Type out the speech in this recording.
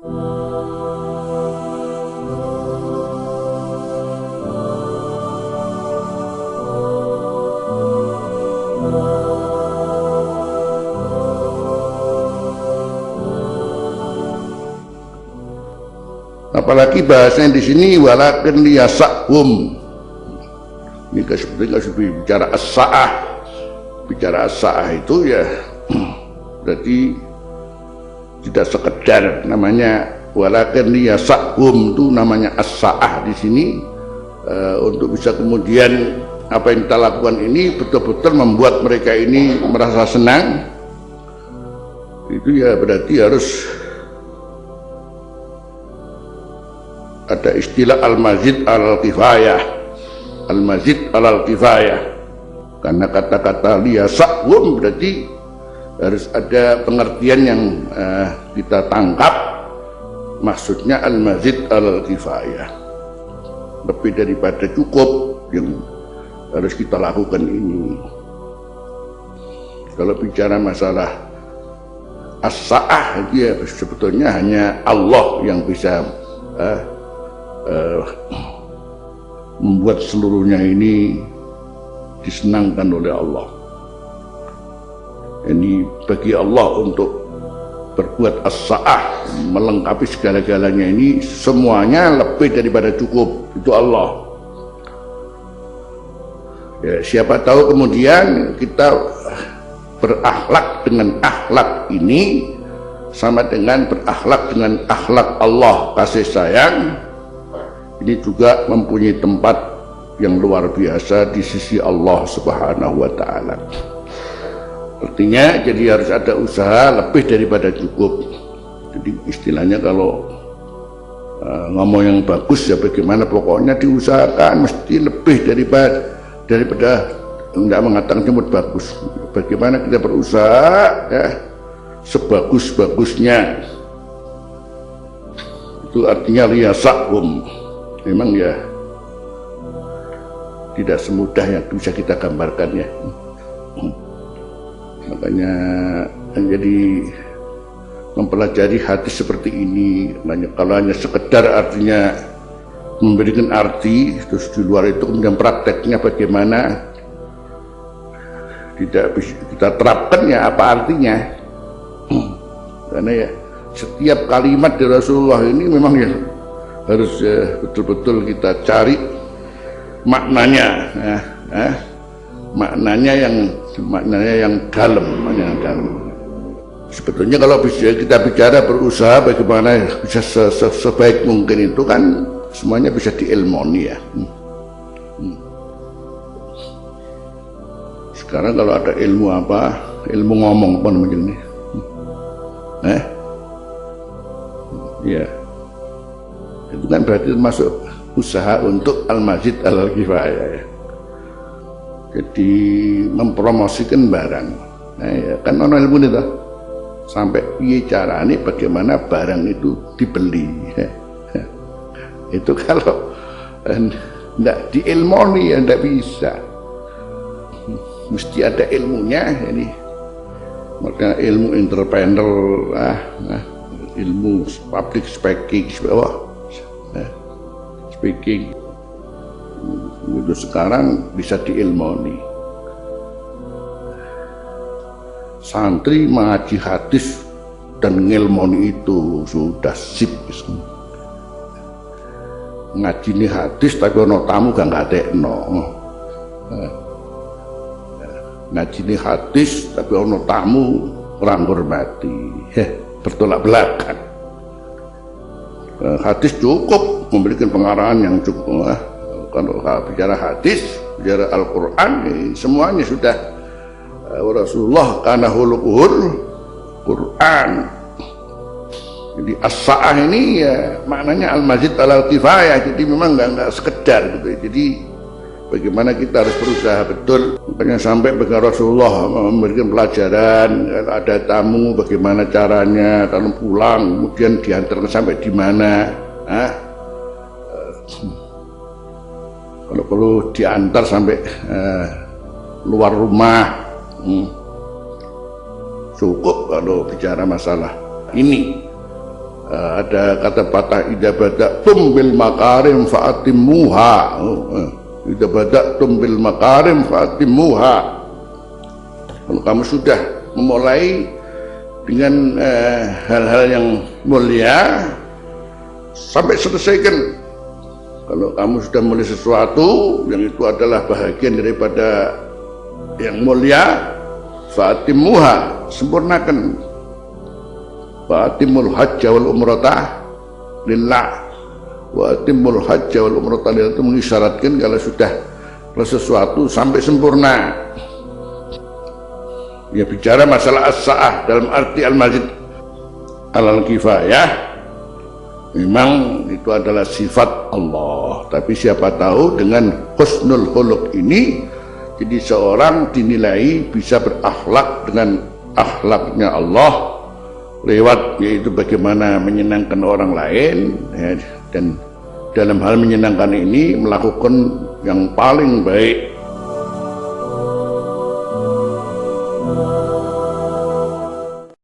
Apalagi bahasanya di sini walakin liyasakhum. Ini sebetulnya bicara as-sa'ah. Bicara as-sa'ah itu ya berarti tidak sekedar namanya walakin liyasakhum, itu namanya as-sa'ah di sini untuk bisa kemudian apa yang kita lakukan ini betul-betul membuat mereka ini merasa senang. Itu ya berarti harus ada istilah al-mazid al-kifayah, al-mazid al-kifayah, karena kata-kata liyasakhum berarti harus ada pengertian yang kita tangkap, maksudnya al-mazid al-kifayah, lebih daripada cukup yang harus kita lakukan ini. Kalau bicara masalah as-sa'ah, dia sebetulnya hanya Allah yang bisa membuat seluruhnya ini disenangkan oleh Allah. Ini bagi Allah untuk berbuat as-sa'ah, melengkapi segala-galanya ini semuanya lebih daripada cukup. Itu Allah. Ya, siapa tahu kemudian kita berakhlak dengan akhlak ini sama dengan berakhlak dengan akhlak Allah, kasih sayang. Ini juga mempunyai tempat yang luar biasa di sisi Allah Subhanahu wa ta'ala. Artinya jadi harus ada usaha lebih daripada cukup. Jadi istilahnya kalau ngomong yang bagus ya bagaimana, pokoknya diusahakan mesti lebih daripada tidak mengatakan cuma bagus. Bagaimana kita berusaha ya sebagus-bagusnya. Itu artinya liyasakhum. Memang ya tidak semudah yang bisa kita gambarkan ya. Makanya jadi mempelajari hadis seperti ini, kalau hanya sekedar artinya memberikan arti, terus di luar itu kemudian prakteknya bagaimana tidak bisa kita terapkan ya apa artinya. Karena ya setiap kalimat dari Rasulullah ini memang ya harus betul-betul kita cari maknanya, maknanya yang dalam, Sebetulnya kalau bisa kita bicara berusaha bagaimana bisa sebaik mungkin itu kan semuanya bisa diilmoni ya. Sekarang kalau ada ilmu apa, ilmu ngomong apa namanya ini? Ya. Itu kan berarti termasuk usaha untuk al-mazid al-kifayah ya. Jadi mempromosikan barang. Nah, ya, kan ono ilmu itu sampai piye carane bagaimana barang itu dibeli. Itu kalau tidak diilmoni ya tidak bisa. Mesti ada ilmunya ini. Maka ilmu entrepreneur, ilmu public speaking, speaking itu sekarang bisa diilmoni. Santri mengaji hadis dan ngilmoni itu sudah sip. Ngaji ini hadis tapi ono tamu gak ngadekno. Ngaji ini hadis tapi ono tamu kurang hormati, bertolak belakang. Hadis cukup memberikan pengarahan yang cukup. Kalau bicara hadis, bicara Al-Quran, semuanya sudah Rasulullah karena hulukuhul Quran. Jadi as-sa'ah ini ya maknanya al-mazid al-kifayah. Jadi memang nggak sekedar gitu. Jadi bagaimana kita harus berusaha betul. Makanya sampai bagi Rasulullah memberikan pelajaran, ada tamu bagaimana caranya, kalau pulang kemudian diantarkan sampai di mana. Kalau perlu diantar sampai luar rumah. Cukup kalau bicara masalah ini. ada kata patah, idza bada'tum bil makarim fa'atimmuha. Idza bada'tum bil makarim fa'atimmuha. Kalau kamu sudah memulai dengan hal-hal yang mulia, sampai selesaikan. Kalau kamu sudah mulai sesuatu yang itu adalah bahagian daripada yang mulia, fa'atimmuha, sempurnakan. Fa'atimul hajja wal umrata lillah, wa atimul hajja wal umrata lillah, itu mengisyaratkan kalau sudah sesuatu sampai sempurna. Ya, bicara masalah as-sa'ah dalam arti al-mazid alal kifayah, memang itu adalah sifat Allah. Tapi siapa tahu dengan husnul khuluq ini, jadi seorang dinilai bisa berakhlak dengan akhlaknya Allah, lewat yaitu bagaimana menyenangkan orang lain, ya, dan dalam hal menyenangkan ini melakukan yang paling baik